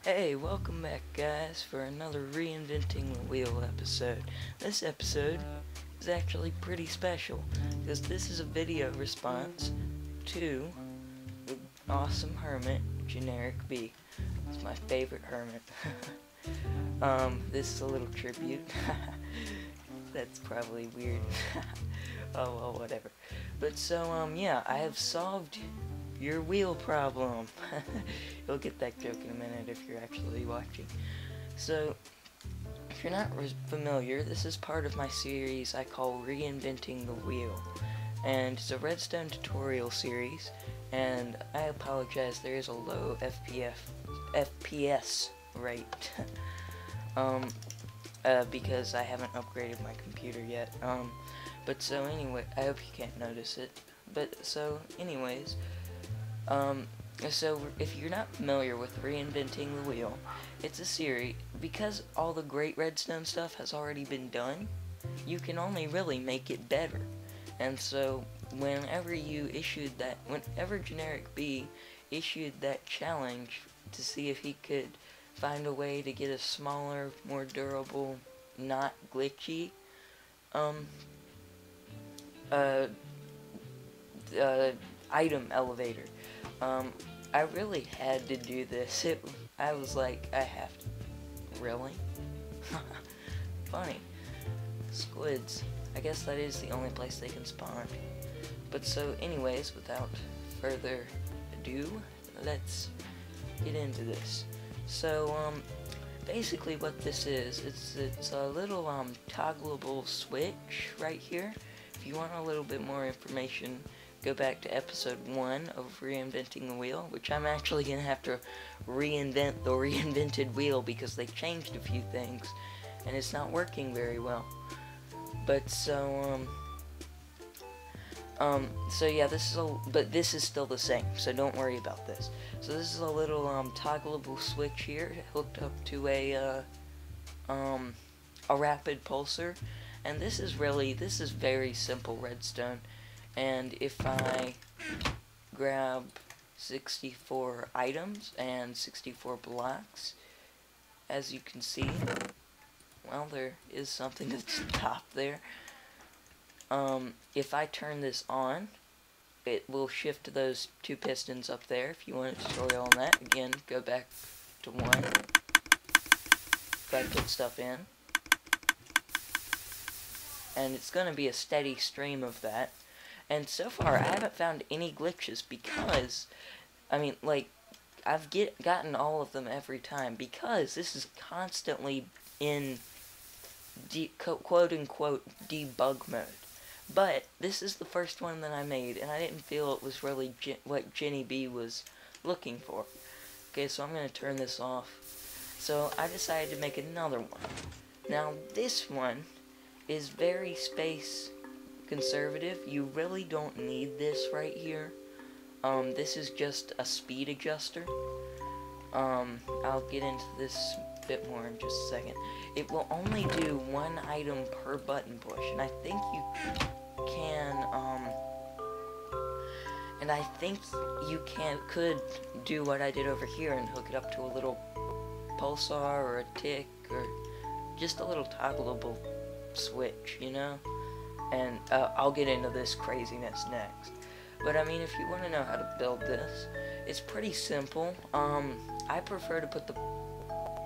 Hey, welcome back guys for another Reinventing the Wheel episode. This episode is actually pretty special because this is a video response to the awesome hermit, GenarikB. It's my favorite hermit. This is a little tribute. That's probably weird. Oh well, whatever. But so, yeah, I have solved your wheel problem. You'll get that joke in a minute if you're actually watching. So, if you're not familiar, this is part of my series I call Reinventing the Wheel. And it's a Redstone tutorial series, and I apologize, there is a low FPS rate. Because I haven't upgraded my computer yet. But so anyway, I hope you can't notice it. But so anyways, so if you're not familiar with Reinventing the Wheel, it's a series, because all the great Redstone stuff has already been done, you can only really make it better. And so whenever GenarikB issued that challenge to see if he could find a way to get a smaller, more durable, not glitchy, item elevator. I really had to do this. I was like, I have to. Really? Funny. Squids. I guess that is the only place they can spawn. But so, anyways, without further ado, let's get into this. So, basically what this is, it's a little, toggleable switch right here. If you want a little bit more information, go back to episode 1 of Reinventing the Wheel, which I'm actually going to have to reinvent the reinvented wheel because they changed a few things, and it's not working very well. But so, so yeah, this is still the same, so don't worry about this. So this is a little, toggleable switch here, hooked up to a rapid pulsar, and this is very simple redstone. And if I grab 64 items and 64 blocks, as you can see, well, there is something at the top there. If I turn this on, it will shift those 2 pistons up there. If you want a tutorial on that, again, go back to 1. If I put stuff in, and it's going to be a steady stream of that. And so far, I haven't found any glitches because, I mean, like, I've gotten all of them every time because this is constantly in quote-unquote debug mode. But this is the first one that I made, and I didn't feel it was really what GenarikB was looking for. Okay, so I'm going to turn this off. So I decided to make another one. Now, this one is very space conservative. You really don't need this right here. This is just a speed adjuster. I'll get into this a bit more in just a second. It will only do 1 item per button push, and I think you can, could do what I did over here and hook it up to a little pulsar or a tick or just a little toggleable switch, you know? And I'll get into this craziness next. But I mean, if you want to know how to build this, it's pretty simple. I prefer to put the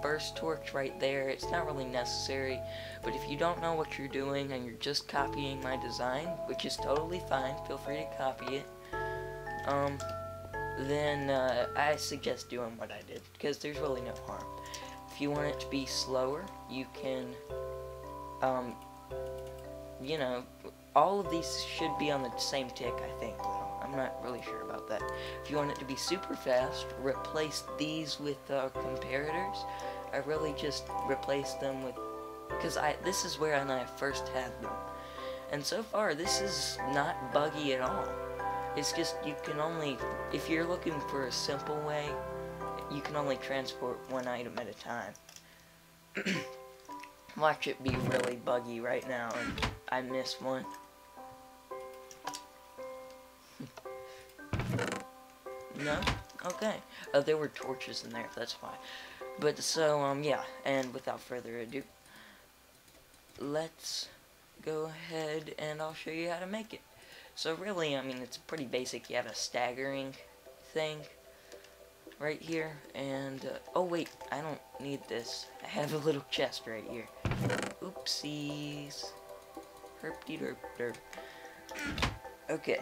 first torch right there. It's not really necessary, but if you don't know what you're doing and you're just copying my design, which is totally fine, feel free to copy it, then I suggest doing what I did, because there's really no harm. If you want it to be slower, you can, you know, all of these should be on the same tick, I think, though. I'm not really sure about that. If you want it to be super fast, replace these with comparators. I really just replaced them with, because this is where I first had them. And so far, this is not buggy at all. It's just, you can only, if you're looking for a simple way, you can only transport 1 item at a time. Watch it be really buggy right now, and I miss one. No? Okay. There were torches in there, that's why. But so, yeah, and without further ado, let's go ahead and I'll show you how to make it. So really, I mean, it's pretty basic. You have a staggering thing right here, and, oh wait, I don't need this. I have a little chest right here. Oopsies. Herp-de-derp-derp. Okay.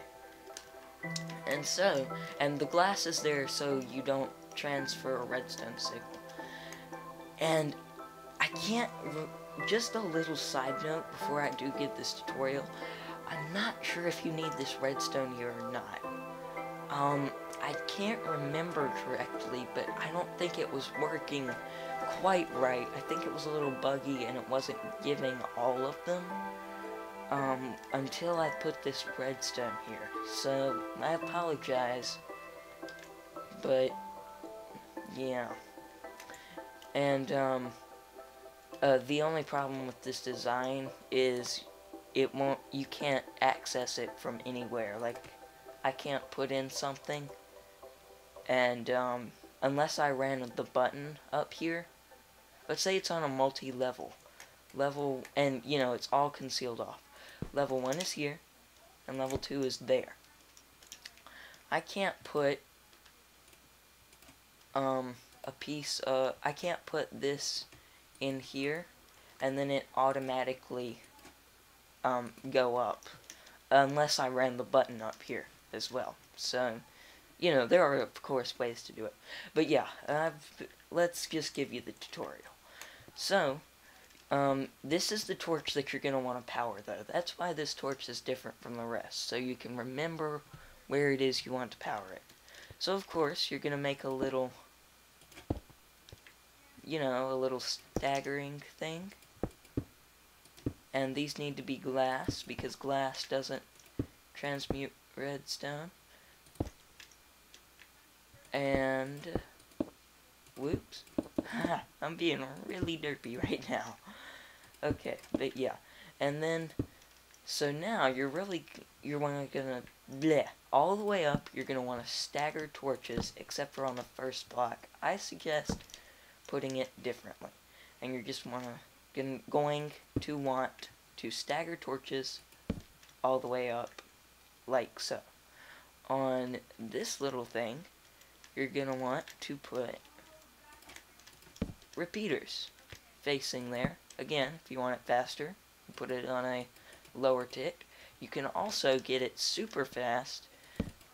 And the glass is there so you don't transfer a redstone signal. And I can't, just a little side note before I do get this tutorial, I'm not sure if you need this redstone here or not. I can't remember correctly, but I don't think it was working quite right. I think it was a little buggy and it wasn't giving all of them, until I put this redstone here. So, I apologize, but, yeah. And, the only problem with this design is you can't access it from anywhere. Like, I can't put in something, and, unless I ran the button up here, let's say it's on a multi-level, and, you know, it's all concealed off. Level 1 is here, and level 2 is there. I can't put, I can't put this in here, and then it automatically, go up, unless I ran the button up here as well. So, you know, there are, of course, ways to do it. But yeah, let's just give you the tutorial. So, this is the torch that you're going to want to power, though. That's why this torch is different from the rest, so you can remember where it is you want to power it. So, of course, you're going to make a little, you know, a little staggering thing. And these need to be glass, because glass doesn't transmute redstone. And, whoops, I'm being really derpy right now. Okay, but yeah, and then, so now you're gonna, bleh, all the way up, you're gonna want to stagger torches, except for on the first block. I suggest putting it differently, and you're just going to want to stagger torches all the way up, like so. On this little thing, you're gonna want to put repeaters facing there. Again, if you want it faster, put it on a lower tick. You can also get it super fast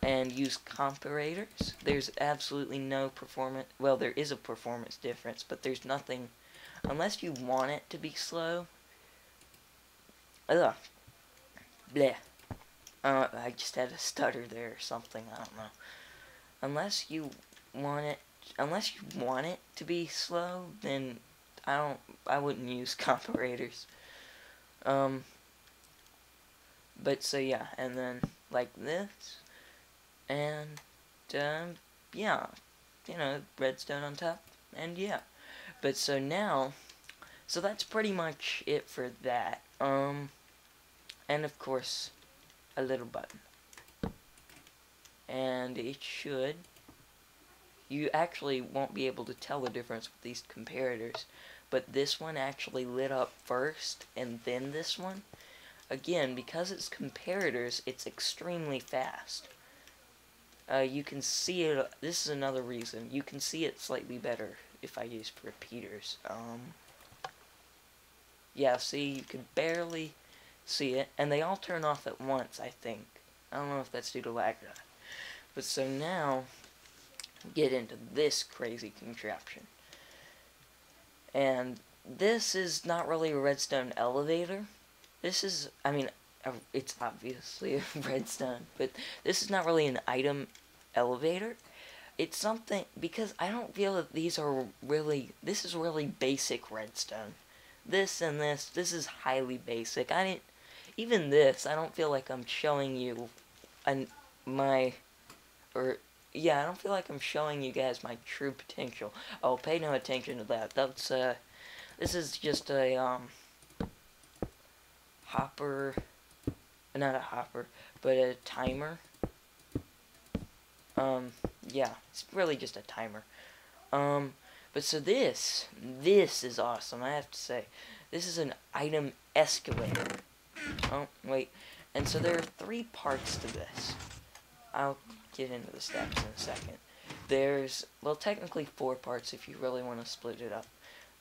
and use comparators. There's absolutely no performance, well, there is a performance difference, but there's nothing, unless you want it to be slow. Ugh. Bleh. I just had a stutter there or something, I don't know. Unless you want it to be slow, then I wouldn't use comparators. But so yeah, and then like this, and yeah, you know, redstone on top, and yeah. But so now, so that's pretty much it for that. And of course, a little button. And it should, you actually won't be able to tell the difference with these comparators, but this one actually lit up first, and then this one. Again, because it's comparators, it's extremely fast. You can see it, this is another reason, you can see it slightly better if I use repeaters. Yeah, see, you can barely see it, and they all turn off at once, I think. I don't know if that's due to lag or not. But so now, get into this crazy contraption. And this is not really a redstone elevator. This is, I mean, it's obviously a redstone, but this is not really an item elevator. It's something, because I don't feel that these are really, this is really basic redstone. This and this is highly basic. Even this, I don't feel like I'm showing you yeah, I don't feel like I'm showing you guys my true potential. Oh, pay no attention to that. That's, this is just a, hopper, not a hopper, but a timer. Yeah, it's really just a timer. But so this is awesome, I have to say. This is an item escalator. Oh, wait. And so there are 3 parts to this. I'll get into the steps in a second. There's, well, technically 4 parts if you really want to split it up.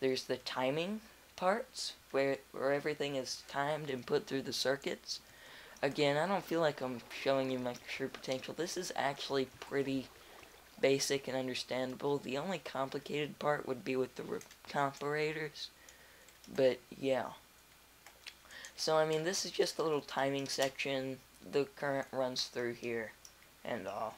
There's the timing parts, where everything is timed and put through the circuits. Again, I don't feel like I'm showing you my true potential. This is actually pretty basic and understandable. The only complicated part would be with the comparators. But, yeah. So, I mean, this is just a little timing section. The current runs through here and all.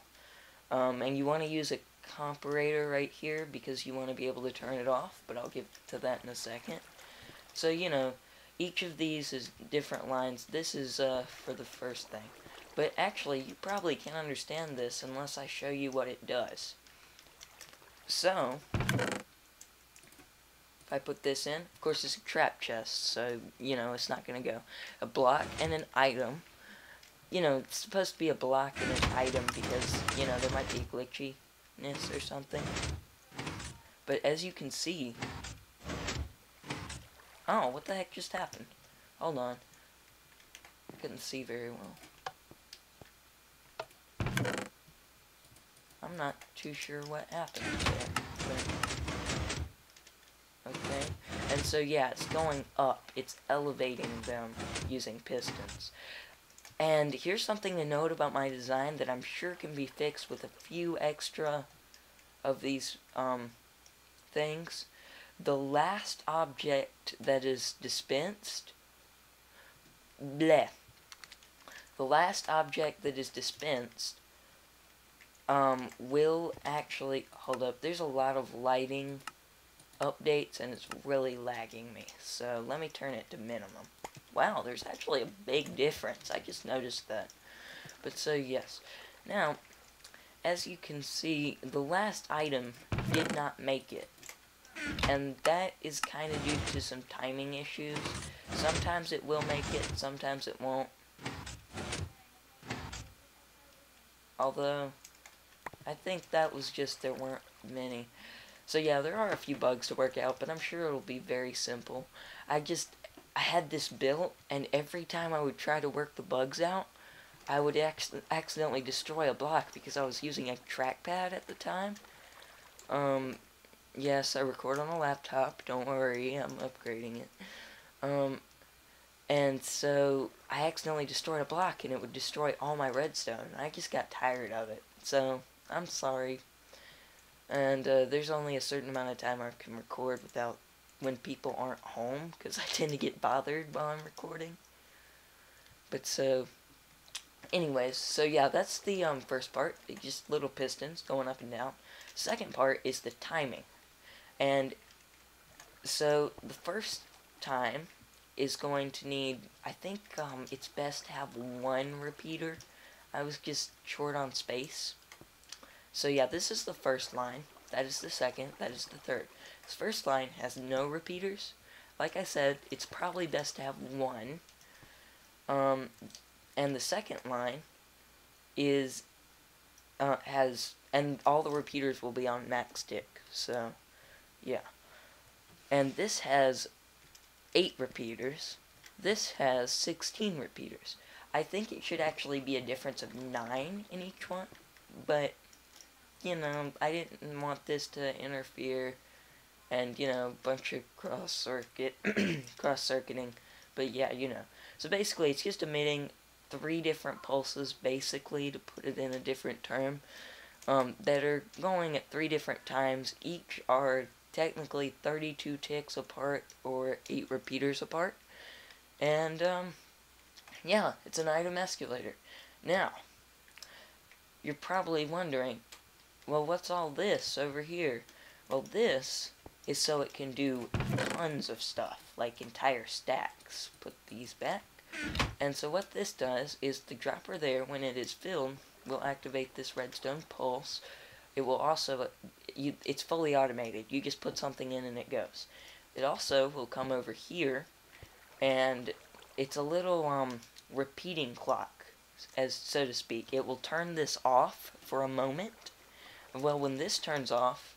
And you want to use a comparator right here because you want to be able to turn it off, but I'll get to that in a second. So, you know, each of these is different lines. This is for the first thing. But actually, you probably can't understand this unless I show you what it does. So, if I put this in, of course it's a trap chest, so, you know, it's not going to go. A block and an item. You know, it's supposed to be a block and an item because, you know, there might be glitchiness or something. But as you can see... Oh, what the heck just happened? Hold on. I couldn't see very well. I'm not too sure what happened there. But okay. And so, yeah, it's going up. It's elevating them using pistons. And here's something to note about my design that I'm sure can be fixed with a few extra of these things. The last object that is dispensed, bleh. The last object that is dispensed will actually, hold up, there's a lot of lighting updates and it's really lagging me. So let me turn it to minimum. Wow, there's actually a big difference. I just noticed that. But so, yes. Now, as you can see, the last item did not make it. And that is kind of due to some timing issues. Sometimes it will make it, sometimes it won't. Although, I think that was just there weren't many. So yeah, there are a few bugs to work out, but I'm sure it'll be very simple. I had this built, and every time I would try to work the bugs out, I would accidentally destroy a block because I was using a trackpad at the time. Yes, I record on a laptop, don't worry, I'm upgrading it. And so, I accidentally destroyed a block, and it would destroy all my redstone. I just got tired of it, so, I'm sorry. And, there's only a certain amount of time I can record without when people aren't home, because I tend to get bothered while I'm recording. But so, anyways, so yeah, that's the first part, just little pistons going up and down. Second part is the timing. And so, the first time is going to need, I think it's best to have 1 repeater. I was just short on space. So yeah, this is the first line, that is the second, that is the third. This first line has no repeaters. Like I said, it's probably best to have 1. And the second line is, and all the repeaters will be on max tick, so, yeah. And this has 8 repeaters. This has 16 repeaters. I think it should actually be a difference of 9 in each one, but, you know, I didn't want this to interfere and, you know, a bunch of cross-circuiting, but yeah, you know. So basically, it's just emitting 3 different pulses, basically, to put it in a different term, that are going at 3 different times. Each are technically 32 ticks apart, or 8 repeaters apart, and, yeah, it's an item escalator. Now, you're probably wondering, well, what's all this over here? Well, this is so it can do tons of stuff, like entire stacks. Put these back. And so what this does is the dropper there, when it is filled, will activate this redstone pulse. It will also, it's fully automated. You just put something in and it goes. It also will come over here, and it's a little repeating clock, as so to speak. It will turn this off for a moment. Well, when this turns off,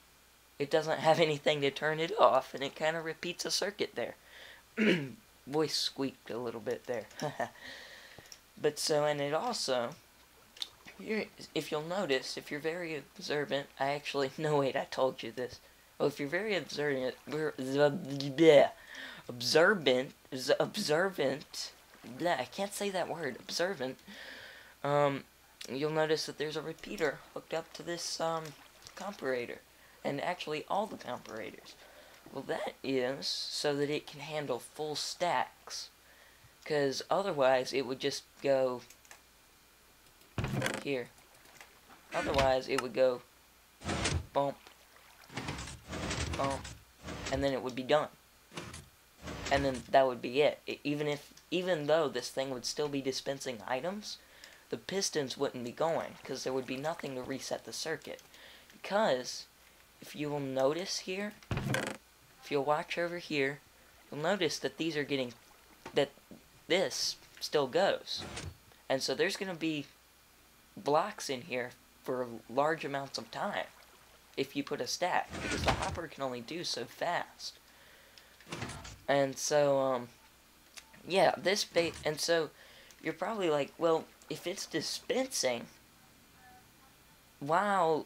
it doesn't have anything to turn it off, and it kind of repeats a circuit there. Voice squeaked a little bit there. But so, and it also, if you'll notice, if you're very observant, no wait, I told you this. Well, if you're very observant, I can't say that word, observant, you'll notice that there's a repeater hooked up to this, comparator, and actually all the comparators. Well, that is so that it can handle full stacks, because otherwise it would just go here. Otherwise it would go bump, bump, and then it would be done. And then that would be it. Even though this thing would still be dispensing items, the pistons wouldn't be going, because there would be nothing to reset the circuit. Because, if you will notice here, if you'll watch over here, you'll notice that these are getting, that this still goes. And so there's going to be blocks in here for large amounts of time if you put a stack, because the hopper can only do so fast. And so, yeah, and so you're probably like, well, if it's dispensing, while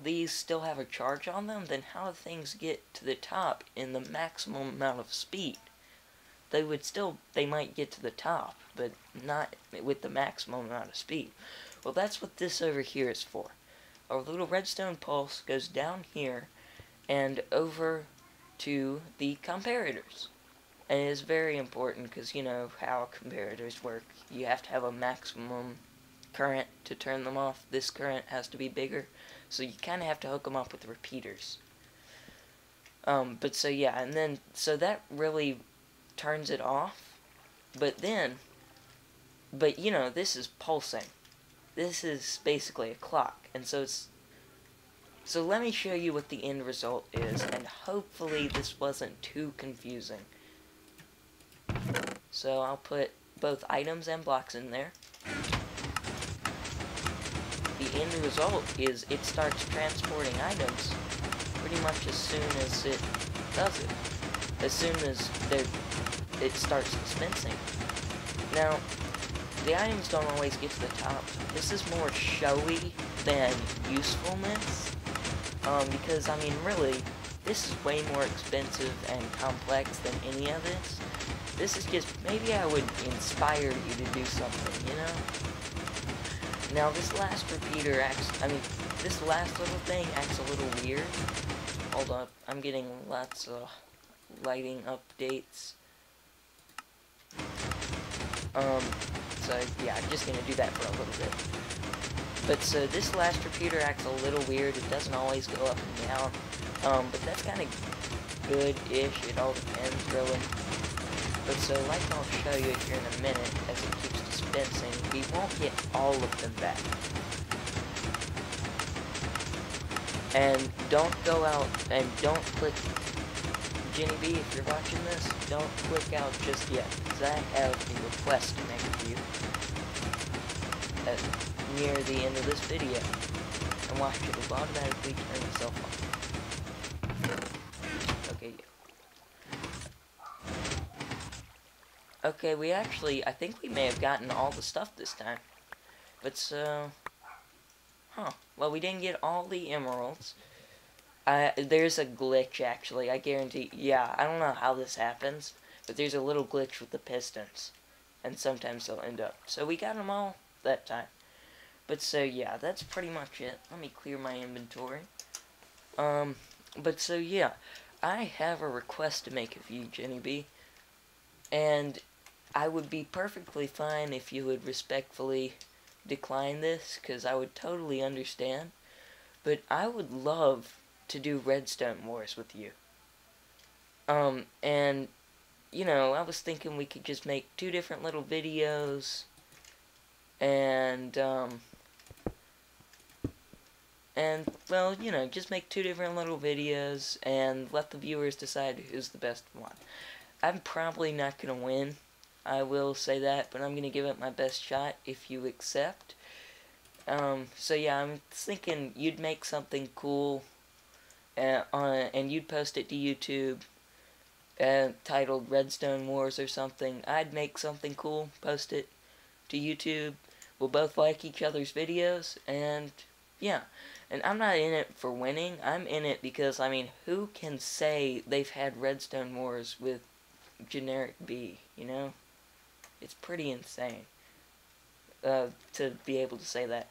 these still have a charge on them, then how do things get to the top in the maximum amount of speed? They might get to the top, but not with the maximum amount of speed. Well, that's what this over here is for. Our little redstone pulse goes down here and over to the comparators. And it is very important because you know how comparators work. You have to have a maximum current to turn them off. This current has to be bigger, so you kind of have to hook them up with repeaters. But so yeah, and then so that really turns it off. But you know, this is pulsing. This is basically a clock, and so let me show you what the end result is, and hopefully this wasn't too confusing. So I'll put both items and blocks in there. The end result is it starts transporting items pretty much as soon as it does it. As soon as it starts dispensing. Now, the items don't always get to the top. This is more showy than usefulness. Because, I mean, really, this is way more expensive and complex than any of this. This is just, maybe I would inspire you to do something, you know? Now, this last repeater this last little thing acts a little weird. Hold up, I'm getting lots of lighting updates. So, yeah, I'm just gonna do that for a little bit. But, so, this last repeater acts a little weird. It doesn't always go up and down. But that's kind of good-ish. It all depends, really. But so, like I'll show you here in a minute, as it keeps dispensing, we won't get all of them back. And don't go out and don't click, GenarikB, if you're watching this, don't click out just yet, because I have a request to make of you near the end of this video. And watch, it will automatically turn itself off. Okay, yeah. Okay, I think we may have gotten all the stuff this time. But so, well, we didn't get all the emeralds. There's a glitch, actually, I guarantee. Yeah, I don't know how this happens, but there's a little glitch with the pistons. And sometimes they'll end up. So we got them all that time. But so, yeah, that's pretty much it. Let me clear my inventory. But so, yeah, I have a request to make of you, GenarikB. And I would be perfectly fine if you would respectfully decline this, because I would totally understand. But I would love to do Redstone Wars with you. And, you know, I was thinking we could just make 2 different little videos, and, well, you know, just make 2 different little videos, and let the viewers decide who's the best one. I'm probably not going to win, I will say that, but I'm going to give it my best shot if you accept. So yeah, I'm thinking you'd make something cool, and you'd post it to YouTube, titled Redstone Wars or something. I'd make something cool, post it to YouTube. We'll both like each other's videos, and yeah. And I'm not in it for winning. I'm in it because, I mean, who can say they've had Redstone Wars with GenarikB, you know? It's pretty insane, to be able to say that.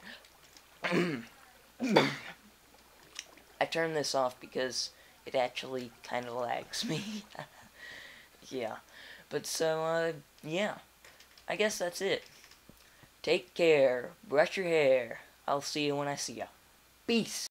I turned this off because it actually kind of lags me. Yeah. But so, yeah. I guess that's it. Take care. Brush your hair. I'll see you when I see ya. Peace.